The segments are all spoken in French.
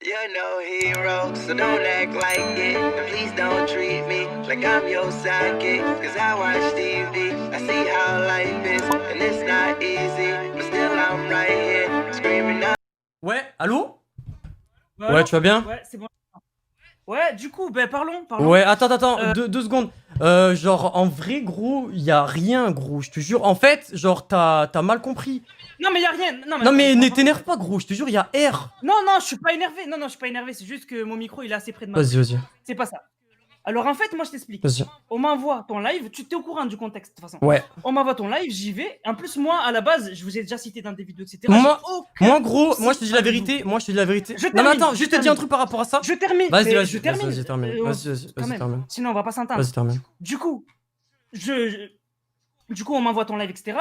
You're no hero, so don't act like it. And please don't treat me like I'm your sidekick. Cause I watch TV, I see how life is. And it's not easy, but still I'm right here, screaming out. Ouais, allô? Ouais, Ouais, tu vas bien? Ouais, c'est bon. Ouais, du coup, ben parlons. Ouais, attends, deux secondes. Genre, en vrai, gros, y a rien, gros, je te jure. En fait, genre, t'as mal compris. Non, mais y a rien. Non, mais ne t'énerve pas, gros, je te jure, y a R. Non, je suis pas énervé. Non, je suis pas énervé. C'est juste que mon micro, il est assez près de ma. Vas-y. C'est pas ça. Alors, en fait, moi, je t'explique. Vas-y. On m'envoie ton live. Tu t'es au courant du contexte, de toute façon. Ouais. On m'envoie ton live, j'y vais. En plus, moi, à la base, je vous ai déjà cité dans des vidéos, etc. Moi, gros, moi, je te dis la vérité. Non, mais attends, juste te dis un truc par rapport à ça. Je termine. Vas-y, termine. termine. Vas-y, termine. Sinon, on va pas s'entendre. Vas-y, termine. Du coup, on m'envoie ton live, etc.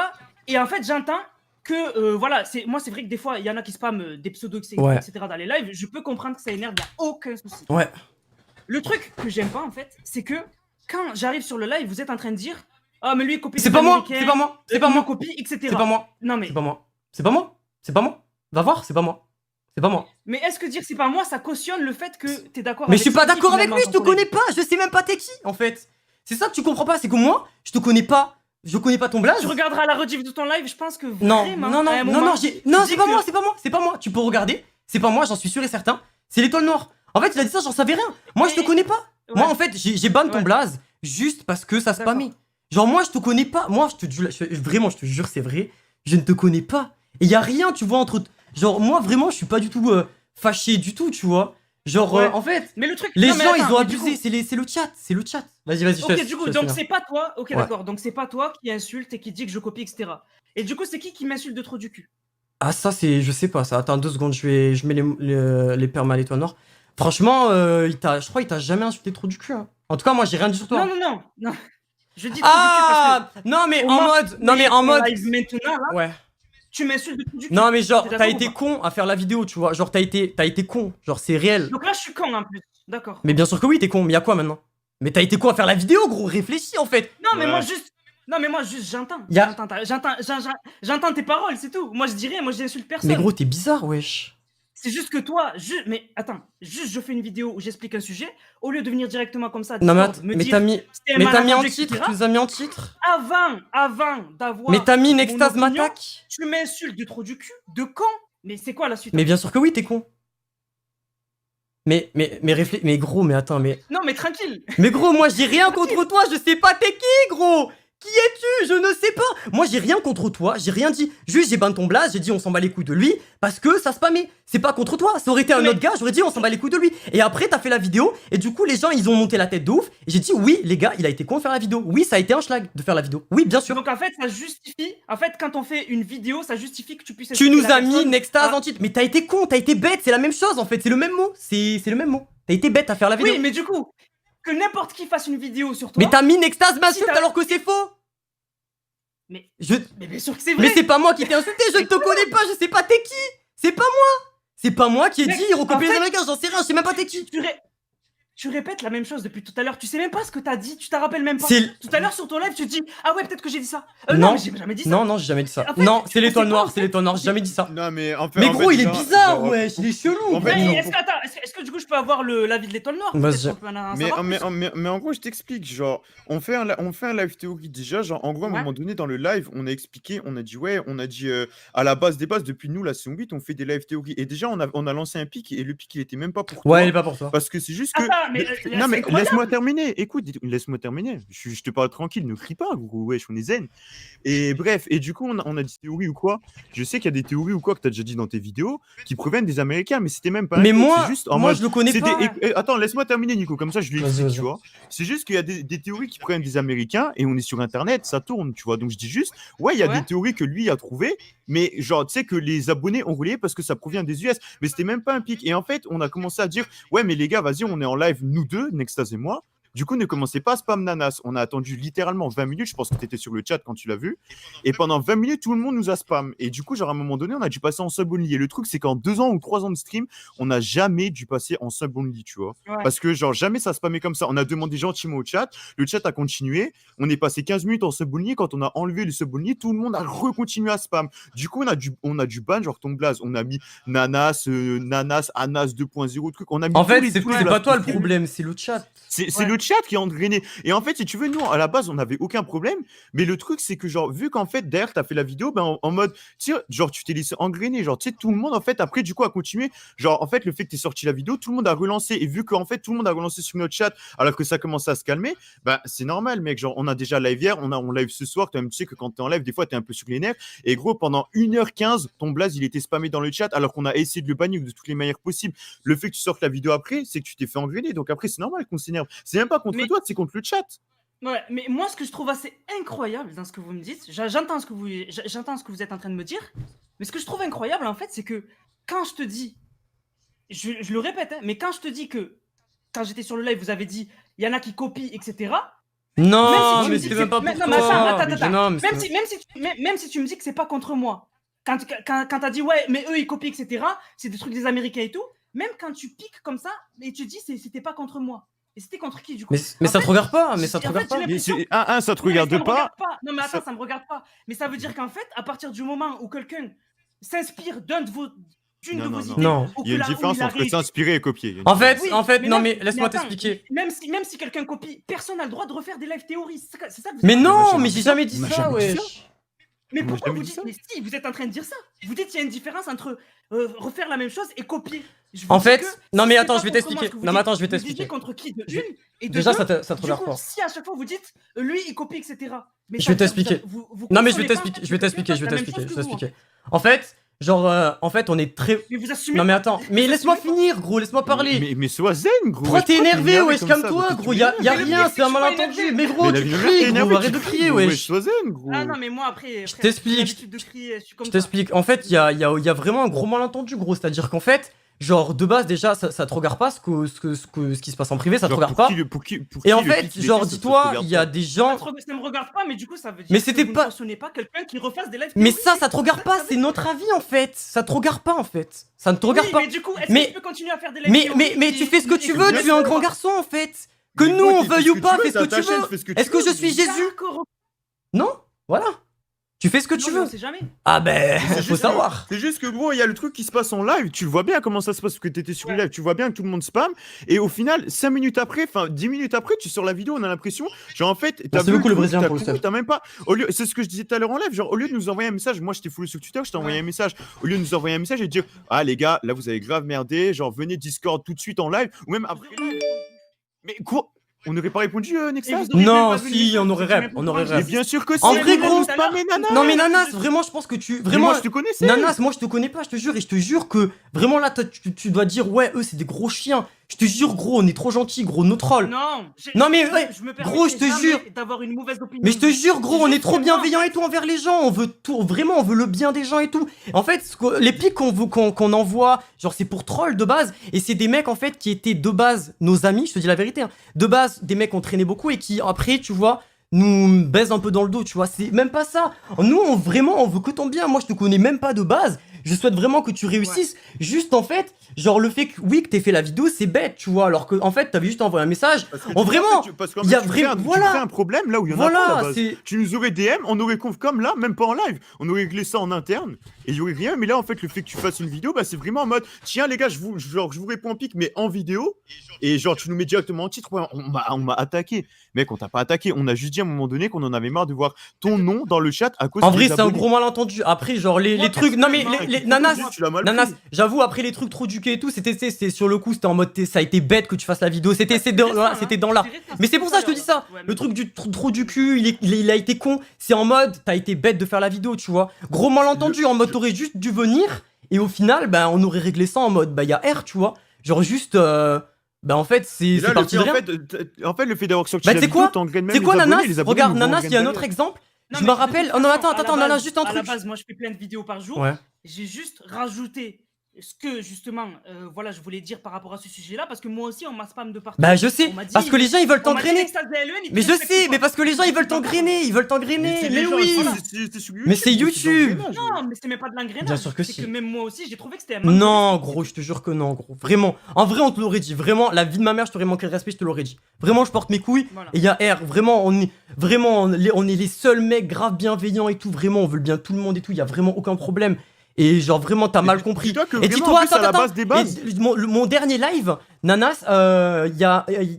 Et en fait, j'entends que, voilà, moi, c'est vrai que des fois, il y en a qui spamment des pseudos, etc., Ouais. dans les lives. Je peux comprendre que ça énerve, il n'y a aucun souci. Ouais. Le truc que j'aime pas, en fait, c'est que quand j'arrive sur le live, vous êtes en train de dire ah, mais lui, il copie. C'est pas moi. Copie, etc. C'est pas moi. Non, mais. C'est pas moi. Va voir, c'est pas moi. Mais est-ce que dire c'est pas moi, ça cautionne le fait que t'es d'accord Mais avec je suis pas ce qui, d'accord avec finalement, lui, je te dans ton connais live. pas, je sais même pas t'es qui, en fait. C'est ça que tu comprends pas, c'est que moi, je te connais pas. Je connais pas ton blaze. Tu regarderas la rediff de ton live, je pense que Non, vraiment, non, à un moment, c'est pas moi. Tu peux regarder, c'est pas moi, j'en suis sûr et certain. C'est l'étoile noire. En fait, il a dit ça, j'en savais rien. Moi, je te connais pas. Ouais. Moi, en fait, j'ai ban ton Ouais. blaze juste parce que ça spammait. Genre, moi, je te connais pas. Moi, vraiment, je te jure, c'est vrai. Je ne te connais pas. Et y a rien, tu vois, entre. Genre, moi, vraiment, je suis pas du tout fâché du tout, tu vois. Genre, Ouais. en fait, Mais le truc, les non, mais gens, attends, ils ont mais du abusé. coup- C'est le chat. Vas-y, je Ok, te laisse, du coup, je te donc laisse c'est pas toi. Ok, Ouais. d'accord. Donc c'est pas toi qui insulte et qui dit que je copie, etc. Et du coup, c'est qui m'insulte de trop du cul? Ah, ça, c'est. Je sais pas, ça. Attends 2 secondes, je mets les permes à l'étoile noire. Franchement, je crois qu'il t'a jamais insulté trop du cul. Hein. En tout cas, moi, j'ai rien dit sur toi. Non. Je dis trop du cul parce que. Non, mais au en moment mode. où Non, mais en on mode. live maintenant, là, Ouais. tu m'insultes de trop du cul. Non, mais genre, T'es t'as d'accord été ou pas? con à faire la vidéo, tu vois. Genre, t'as été con. Genre, c'est réel. Donc là, je suis con en plus. D'accord. Mais bien sûr que oui, t'es con. Mais y'a quoi maintenant? Mais t'as été con à faire la vidéo, gros. Réfléchis, en fait. Non, mais Ouais. moi juste. Non, mais moi juste j'entends. Y'a- J'entends tes paroles, c'est tout. Moi je dis rien, moi j'insulte personne. Mais gros, t'es bizarre, wesh. C'est juste que toi, mais attends, juste je fais une vidéo où j'explique un sujet, au lieu de venir directement comme ça, Non, mais Discord, me mais dire, t'as mis. c'était un Mais t'as mis en malentendu, titre. etc. Tu nous as mis en titre. Avant d'avoir. Mais t'as mis une mon extase opinion, m'attaque. Tu m'insultes de trop du cul, de con. Mais c'est quoi la suite? Mais bien sûr que oui, t'es con. Mais gros, mais attends, mais. Non, mais tranquille. Mais gros, moi j'ai rien contre toi, je sais pas t'es qui, gros. Qui es-tu? Je ne sais pas. Moi j'ai rien contre toi, j'ai rien dit. Juste j'ai ban ton blaze, j'ai dit on s'en bat les couilles de lui parce que ça spammait. C'est pas contre toi, ça aurait été un Mais- autre gars, j'aurais dit on s'en bat les couilles de lui. Et après t'as fait la vidéo et du coup les gens ils ont monté la tête de ouf. Et j'ai dit oui les gars, il a été con de faire la vidéo. Oui ça a été un schlag de faire la vidéo. Oui bien sûr. Donc en fait, ça justifie. En fait, quand on fait une vidéo, ça justifie que tu puisses. Tu insulter nous la as mis personne. une extase Ah. en titre. Mais t'as été con, t'as été bête, c'est la même chose en fait, c'est le même mot. C'est le même mot. T'as été bête à faire la vidéo. Oui, mais du coup, que n'importe qui fasse une vidéo sur toi. Mais t'as mis une extase m'insulte Si t'as- alors que c'est faux. Mais Je... Mais bien sûr que c'est vrai. Mais c'est pas moi qui t'ai insulté, je ne te connais pas, je sais pas t'es qui. C'est pas moi. C'est pas moi qui ai Mec, dit recopier en les fait- Américains, j'en sais rien, je sais même pas t'es qui. Tu répètes la même chose depuis tout à l'heure. Tu sais même pas ce que t'as dit. Tu t'en rappelles même pas. C'est Tout à l'heure sur ton live, tu dis ah ouais peut-être que j'ai dit ça. Non. Non, mais j'ai jamais dit ça. Non, j'ai jamais dit ça. En fait, Non, tu c'est l'étoile sais pas, noire, en c'est fait. l'étoile noire, j'ai jamais dit ça. Non, mais en fait. Mais en gros, fait, il est genre- bizarre, genre- wesh, il est chelou. En fait, Mais non. est-ce que du coup je peux avoir l'avis de l'étoile noire? Vas-y. Peut-être qu'on peut en Mais, savoir mais, plus. mais en gros, je t'explique. Genre, on fait un live théorie déjà. Genre, en gros, à un Ouais. moment donné, dans le live, on a expliqué, on a dit, à la base des bases, depuis nous, la saison 8, on fait des live théories. Et déjà, on a lancé un pic, et le pic, il était même pas pour toi. Ouais, il est pas pour toi. Parce que c'est juste que. Attends, mais non, c'est mais incroyable. laisse-moi terminer. Écoute, laisse-moi terminer. Je te parle tranquille, ne crie pas, gros. Wesh, on est zen. Et bref, et du coup, on a dit théorie ou quoi. Je sais qu'il y a des théories ou quoi que tu as déjà dit dans tes vidéos qui proviennent des Américains, mais c'était même pas un Mais pic, moi, c'est juste en moi mode. je le connais c'est pas. Attends, laisse-moi terminer, Nico. Comme ça, je lui Vas-y, explique, vas-y. tu vois. C'est juste qu'il y a des théories qui prennent des Américains et on est sur Internet, ça tourne, tu vois. Donc, je dis juste, ouais, il y a Ouais. des théories que lui a trouvées, mais genre, tu sais que les abonnés ont relayé parce que ça provient des US, mais c'était même pas un pic. Et en fait, on a commencé à dire, ouais, mais les gars, vas-y, on est en live, nous deux, Nextase et moi. Du coup, ne commencez pas à spam Nanas. On a attendu littéralement 20 minutes. Je pense que tu étais sur le chat quand tu l'as vu. Et pendant 20 minutes, tout le monde nous a spam. Et du coup, genre, à un moment donné, on a dû passer en sub only. Et le truc, c'est qu'en 2 ans ou 3 ans de stream, on n'a jamais dû passer en sub only, tu vois. Ouais. Parce que, genre, jamais ça spammait comme ça. On a demandé gentiment au chat. Le chat a continué. On est passé 15 minutes en sub only. Quand on a enlevé le sub only, tout le monde a recontinué à spam. Du coup, on a dû ban, genre, ton blaze. On a mis Nanas, Anas 2.0, truc. On a mis En tous fait, les c'est trucs pas là. toi le problème, c'est le chat. C'est Ouais. le chat qui est engrainé. Et en fait, si tu veux, nous, à la base, on n'avait aucun problème. Mais le truc, c'est que, genre, vu qu'en fait, derrière, tu as fait la vidéo, ben, en mode, tu sais, genre, tu t'es laissé engrainer. Genre, tu sais, tout le monde, en fait, après, du coup, a continué. Genre, en fait, le fait que tu sorti la vidéo, tout le monde a relancé. Et vu qu'en fait, tout le monde a relancé sur notre chat, alors que ça commençait à se calmer, ben, c'est normal, mec. Genre, on a déjà live hier, on live ce soir. Toi-même, tu sais que quand tu es en live, des fois, tu es un peu sur les nerfs. Et gros, pendant 1h15, ton blaze, il était spammé dans le chat, alors qu'on a essayé de le bannir de toutes les manières possibles. Le fait que tu sortes la vidéo après, c'est que tu t'es fait engrainer. Donc après, c'est normal qu'on s'énerve. C'est même pas contre Mais- toi, c'est contre le chat. Ouais, mais moi, ce que je trouve assez incroyable dans ce que vous me dites, j'entends ce que vous êtes en train de me dire, mais ce que je trouve incroyable, en fait, c'est que quand je te dis, je le répète, hein, mais quand je te dis que, quand j'étais sur le live, vous avez dit, il y en a qui copient, etc. Non, Même si tu mais me dis c'est que même pas c'est- pour non, mais toi. attends. Non, mais Même c'est- même si tu me dis que c'est pas contre moi, quand t'as dit, ouais, mais eux, ils copient, etc., c'est des trucs des Américains et tout, même quand tu piques comme ça, et tu dis, c'était pas contre moi. Et c'était contre qui, du coup? mais En ça fait, te regarde pas, mais en ça te fait, regarde j'ai pas. Mais l'impression- ça te Non, mais regarde ça me pas. regarde pas. Non, mais attends, Ça- ça me regarde pas. Mais ça veut dire qu'en fait, à partir du moment où quelqu'un s'inspire d'une de vos Non. idées, Non. ou Il y a une que là, où différence il a entre réussi- s'inspirer et copier. Il y a une En fait, différence. Oui, mais non, même- mais laisse-moi attends, t'expliquer. Même si quelqu'un copie, personne n'a le droit de refaire des live théories. C'est ça que vous Mais êtes- non, jamais mais dit j'ai ça. jamais dit On a ça, jamais dit wesh. Mais On a pourquoi jamais vous dit dites, ça. mais si, vous êtes en train de dire ça. Vous dites qu'il y a une différence entre refaire la même chose et copier. Je vous En dis fait, que non, si mais c'est attends, pas je vais contre moi t'expliquer. ce que vous Non, mais dites, attends, je vais vous t'expliquer. jugez contre qui de Je- une et de Déjà, deux, ça te du regarde coup, pas. si à chaque fois vous dites, lui, il copie, etc. Mais Je ça vais veut dire que t'expliquer. vous Non, mais je comprenez vais pas, en t'expliquer, fait, je vais que quelqu'un t'expliquer, fasse je vais la même t'expliquer, chose je que vais vous, en t'expliquer. En fait, genre, en fait, on est très. Mais vous assumez Non, mais pas. attends, Vous mais laisse-moi assumez pas. finir, gros, laisse-moi parler. Mais sois zen, gros. Pourquoi wesh, t'es énervé, énervé wesh, comme ça, calme-toi, pourquoi gros, t'es y'a énervé rien, Mais c'est un je suis pas malentendu. énervé. Mais gros, Mais la tu vie de mère, cries, t'es gros, énervé, arrête tu de cries, crier, gros, wesh. sois zen, gros. Ah non, mais moi après. Je frère, t'explique, j'ai l'habitude de crier, je suis comme Je ça. t'explique. En fait, il y a vraiment un gros malentendu, gros. C'est-à-dire qu'en fait, genre, de base, déjà, ça te regarde pas ce qui se passe en privé, ça te Genre, regarde pour pas. qui le- pour qui- pour Et qui en le fait, pic, genre, ça te dis-toi, regarde il y a pas. des gens. Ça me regarde pas, mais du coup, ça veut dire Mais que c'était vous pas- ne cautionnez pas quelqu'un qui refasse des lives Mais théories. ça te regarde pas, c'est notre avis, en fait. Ça te regarde pas, en fait. Ça ne te regarde Oui, pas. mais du coup, est-ce Mais- que je peux continuer à faire des lives Mais, théories mais tu fais ce que tu veux, bien tu es un sûr. grand garçon, en fait. Que Mais nous, gros, on tu fais veuille ce ou que pas, tu veux, fais ce t'as que ta tu chaîne, veux. fais ce que Est-ce tu que je veux. suis Jésus? D'accord. Non? Voilà. Tu fais ce que tu Non, mais veux. on sait jamais. Ah ben, C'est faut juste que- savoir. C'est juste que gros, il y a le truc qui se passe en live. Tu vois bien comment ça se passe parce que t'étais sur le Ouais. live. Tu vois bien que tout le monde spam. Et au final, 5 minutes après, enfin 10 minutes après, tu sors la vidéo. On a l'impression, genre en fait, t'as Merci vu beaucoup, le truc, Brésilien, t'as pour le couru, stuff. t'as même pas. C'est ce que je disais tout à l'heure en live. Genre au lieu de nous envoyer un message, moi j'étais full sur Twitter, je t'ai envoyé Ouais. un message. Au lieu de nous envoyer un message et de dire, ah les gars, là vous avez grave merdé. Genre venez Discord tout de suite en live ou même après live. Mais quoi? On n'aurait pas répondu, Et Nexas? vous auriez Non, même pas vu le si, message, on vous aurait étiez rap, même pas on au aurait courant. rap. Mais bien sûr que si. En mais vrai, vous gros, spammez Nanas. Non mais Nanas, vraiment, je pense que tu... Mais Vraiment, moi je te connaissais. Nanas, moi je te connais pas, je te jure, et je te jure que vraiment là, tu dois dire, ouais, eux c'est des gros chiens. Je te jure, gros, on est trop gentils, gros, nos trolls. Non, Non, mais ouais, je me gros, je te permettrai jure. jamais d'avoir une mauvaise opinion. Mais je te jure, gros, C'est on est juste trop que moi, bienveillants et tout envers les gens. On veut tout, vraiment, on veut le bien des gens et tout. En fait, les pics qu'on envoie, genre c'est pour troll de base, et c'est des mecs en fait qui étaient de base nos amis, je te dis la vérité. Hein. De base, des mecs qu'on traînait beaucoup et qui après, tu vois, nous baisent un peu dans le dos, tu vois. C'est même pas ça. Nous, vraiment, on veut que ton bien. Moi, je te connais même pas de base. Je souhaite vraiment que tu réussisses. Juste en fait, genre le fait que oui, que t'aies fait la vidéo, c'est bête, tu vois. Alors que en fait, t'avais juste envoyé un message. Parce que Oh, tu- vraiment, parce qu'en il y a fait, tu crées vraiment- tu voilà. crées un problème là où il y en a pas à la Voilà, base. c'est. Tu nous aurais DM, on aurait conf comme là, même pas en live. On aurait réglé ça en interne et il y aurait rien. Mais là, en fait, le fait que tu fasses une vidéo, bah, c'est vraiment en mode tiens, les gars, je vous réponds en pic, mais en vidéo. Et genre, tu nous mets directement en titre. Ouais, on m'a attaqué. Mec, on t'a pas attaqué. On a juste dit à un moment donné qu'on en avait marre de voir ton nom dans le chat à cause En des vrai, c'est un abonnés. gros malentendu. Après, genre, les Moi, trucs. Non, mais personnellement, les Nanas. Juste, tu l'as mal Nanas, pris. j'avoue, après les trucs trop duqués et tout, c'était sur le coup, c'était en mode ça a été bête que tu fasses la vidéo. C'était dans là. Mais c'est pour ça que je te dis ça. Le truc du trop du cul, il a été con. C'est en mode, t'as été bête de faire la vidéo, tu vois. Gros malentendu, en mode, t'aurais juste dû venir. Et au final, bah, on aurait réglé ça en mode, bah, y a R, tu vois. Genre juste, bah, en fait, Et c'est là, parti de rien. en fait, le fait d'avoir sorti Bah, la tu sais vidéo, quoi t'engraines même C'est les quoi, abonnés, Nanas? les abonnés Regarde, nous Nanas, il y a un engrainent autre derrière. exemple. Non, Je mais me de rappelle. toute Oh non, façon, attends, à la Nanas, base- juste un À la truc. base, moi, je fais plein de vidéos par jour. Ouais. J'ai juste rajouté ce que justement, voilà, je voulais dire par rapport à ce sujet-là, parce que moi aussi, on m'a spam de partout. Bah je sais, On m'a dit, parce que les gens ils veulent on m'a dit, t'engrainer. Nextas DLN, il te Mais je respecte sais, pas. mais parce que les gens ils veulent t'engrainer, ils veulent Mais t'engrainer. c'est Mais les gens, oui. c'est sur YouTube. Mais c'est de YouTube. l'engrenage. Non, mais c'est même pas de l'engrenage. Bien sûr que c'est si. que même moi aussi, j'ai trouvé que c'était un manque de Non, respect. gros, je te jure que non, gros. Vraiment. En vrai, on te l'aurait dit. Vraiment, la vie de ma mère, je t'aurais manqué de respect, je te l'aurais dit. Vraiment, je porte mes couilles. Voilà. Et il y a R. Vraiment, on est les seuls mecs grave bienveillants et tout. Vraiment, on veut le bien de tout le monde et tout. Il y a vraiment aucun problème. Et genre, vraiment, t'as mal compris. Dis-toi que Et vraiment, dis-toi, en plus, à la attends. base des bases. Et mon dernier live, Nanas, il y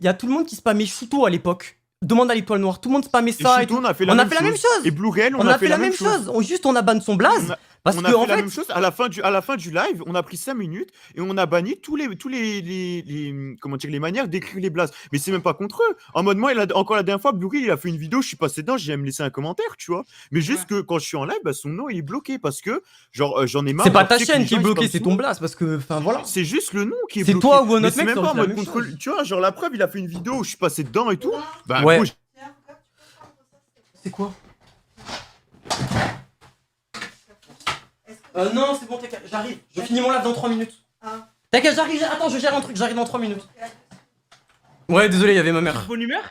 a tout le monde qui spammait Shuto à l'époque. Demande à l'étoile noire. Tout le monde spammait Et ça et Shuto, tout. on a fait On la a fait la même chose. Et Blue Réel, On a fait la même chose. On a ban son blaze. Parce On que, a fait en la fait. même chose à la fin du live, on a pris 5 minutes et on a banni tous les comment dire, les manières d'écrire les blasts. Mais c'est même pas contre eux. En mode, moi, encore la dernière fois, Blue Reel, il a fait une vidéo, je suis passé dedans, j'ai même laissé un commentaire, tu vois. Mais juste que quand je suis en live, bah, son nom il est bloqué parce que, genre, j'en ai marre. C'est pas genre, ta tu sais que chaîne les qui est gens, ils bloquée, spamment c'est son ton nom. blast. Parce que, enfin voilà. C'est juste le nom qui est C'est bloqué. toi ou un Mais autre c'est mec, même ça pas en aurait fait mode la même contrôle. chose. Tu vois, genre, la preuve, il a fait une vidéo où je suis passé dedans et tout. Bah, Ouais. gros, C'est quoi Non, c'est bon, t'inquiète, j'arrive. Je finis mon live dans 3 minutes. T'inquiète, j'arrive. Attends, je gère un truc, j'arrive dans 3 minutes. Ouais, désolé, il y avait ma De mère. bonne humeur.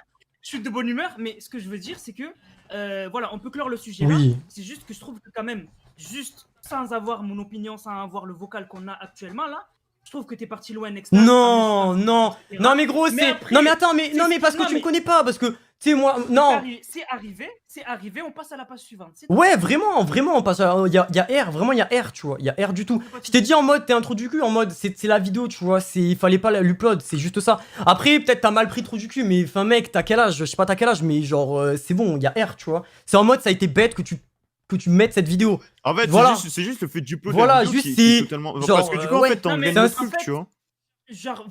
Je suis de bonne humeur, mais ce que je veux dire, c'est que, voilà, on peut clore le sujet là. Oui. C'est juste que je trouve que quand même, juste sans avoir mon opinion, sans avoir le vocal qu'on a actuellement là, je trouve que t'es parti loin, Nextas. Non, non. etc. Non, mais gros, Mais c'est. après, Non, mais attends, mais. c'est- Non, mais parce que non, tu me mais- connais pas, parce que. Tu sais, moi. Non. C'est arrivé, on passe à la page suivante. c'est tout. Ouais, vraiment, on passe à. Il y a R, vraiment, il y a R, tu vois. Il y a R du tout. Je t'ai dit en mode, t'es un trou du cul, en mode, c'est la vidéo, tu vois. Il fallait pas l'upload, c'est juste ça. Après, peut-être t'as mal pris trou du cul, mais enfin, mec, t'as quel âge? Je sais pas t'as quel âge, mais genre, c'est bon, il y a R, tu vois. C'est en mode, ça a été bête que tu mettes cette vidéo. en fait, Voilà. c'est juste le fait d'upload Voilà, la vidéo juste qui est c'est- totalement. genre, Parce que du coup, en ouais. fait, Non, t'engraines mais le en truc, fait, tu vois. Genre,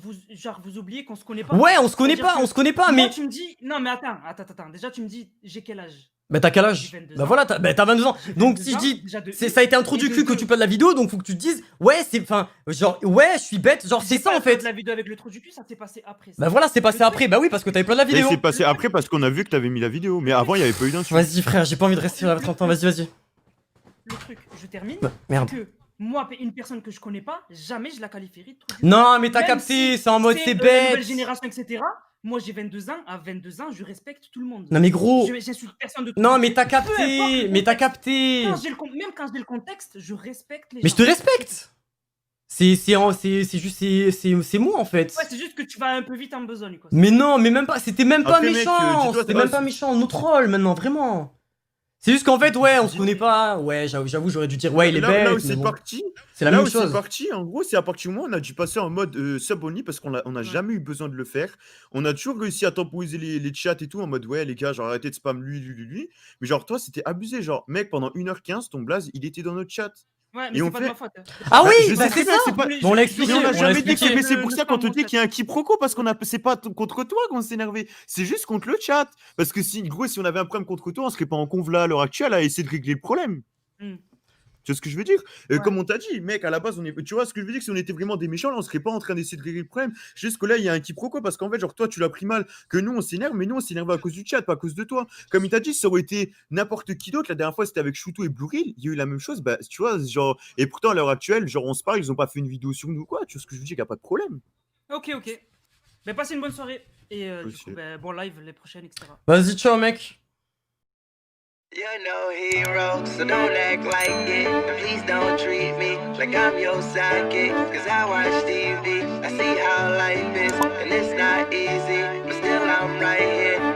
vous oubliez qu'on se connaît pas. Ouais, on se connaît C'est-à-dire pas, que on se connaît pas, moi, mais. tu me dis. Non, mais attends. Déjà, tu me dis, j'ai quel âge? Bah t'as quel âge? J'ai 22 Bah ans. voilà, t'as 22 ans. J'ai Donc 22 si je ans, dis, déjà de ça a été un trou et du de cul que deux. tu peux de la vidéo, donc faut que tu te dises, ouais, c'est, enfin, genre, ouais, je suis bête, genre c'est J'ai ça pas en fait. upload la vidéo avec le trou du cul, ça s'est passé après. ça. Bah voilà, c'est passé Le après, bah oui, parce que t'avais pas de la Et vidéo. c'est passé après parce qu'on a vu que t'avais mis la vidéo. Mais avant, il y avait pas eu d'insulte. Vas-y frère, j'ai pas envie de rester là 30 ans, vas-y. Le truc, je termine. Bah, merde. Que moi, une personne que je connais pas, jamais je la qualifierais de trou du cul. Non, mais t'as Même capté, si c'est en mode c'est la bête. nouvelle génération, etc. Moi, j'ai 22 ans. À 22 ans, je respecte tout le monde. Non mais gros, J'insulte personne de tout. non mais t'as Peu importe capté, le mais t'as contexte. capté. Même quand j'ai le contexte, je respecte les Mais gens. je te respecte. C'est juste, c'est moi en fait. Ouais, c'est juste que tu vas un peu vite en besogne, quoi. Mais non, mais même pas, c'était même pas Après, mec, méchant, dis-toi, c'était t'as même pas- pas méchant, on nous troll maintenant, vraiment. C'est juste qu'en fait, ouais, on se connaît pas, ouais, j'avoue, j'aurais dû dire, ouais, il est Là où bête, mais c'est bon, parti, c'est la là même où c'est chose. parti, en gros, c'est à partir du moment où on a dû passer en mode sub only parce qu'on a jamais eu besoin de le faire. On a toujours réussi à temporiser les chats et tout en mode ouais, les gars, genre arrêtez de spam lui. Mais genre, toi, c'était abusé. Genre, mec, pendant 1h15, ton blaze, il était dans notre chat. Ouais, mais Et on c'est pas de fait- ma faute. hein. Ah Bah, oui, je bah sais c'est très bien, ça. c'est pas- Bon, on l'a expliqué, Mais on n'a on l'a jamais dit que expliqué. mais c'est pour Ne ça qu'on te spam dit mon qu'il y a un quiproquo parce qu'on a c'est pas contre toi qu'on s'est énervé, c'est juste contre le chat. Parce que si gros si on avait un problème contre toi, on serait pas en conv là à l'heure actuelle à essayer de régler le problème. Hmm. Tu vois ce que je veux dire? Ouais. Comme on t'a dit, mec, à la base, tu vois ce que je veux dire? Si on était vraiment des méchants, là, on serait pas en train d'essayer de régler le problème. Juste que là, il y a un quiproquo parce qu'en fait, genre, toi, tu l'as pris mal, que nous, on s'énerve, mais nous, on s'énerve à cause du chat, pas à cause de toi. Comme il t'a dit, ça aurait été n'importe qui d'autre. La dernière fois, c'était avec Shuto et Blue Reel. Il y a eu la même chose, bah, tu vois, genre, et pourtant, à l'heure actuelle, genre, on se parle, ils ont pas fait une vidéo sur nous, quoi. Tu vois ce que je veux dire? Il y a pas de problème. Ok. Ben, passez une bonne soirée. Et du Aussi. coup, ben, bon live les prochaines, etc. Vas-y, ciao, mec. You're no hero, so don't act like it. And please don't treat me like I'm your sidekick. Cause I watch TV, I see how life is. And it's not easy, but still I'm right here.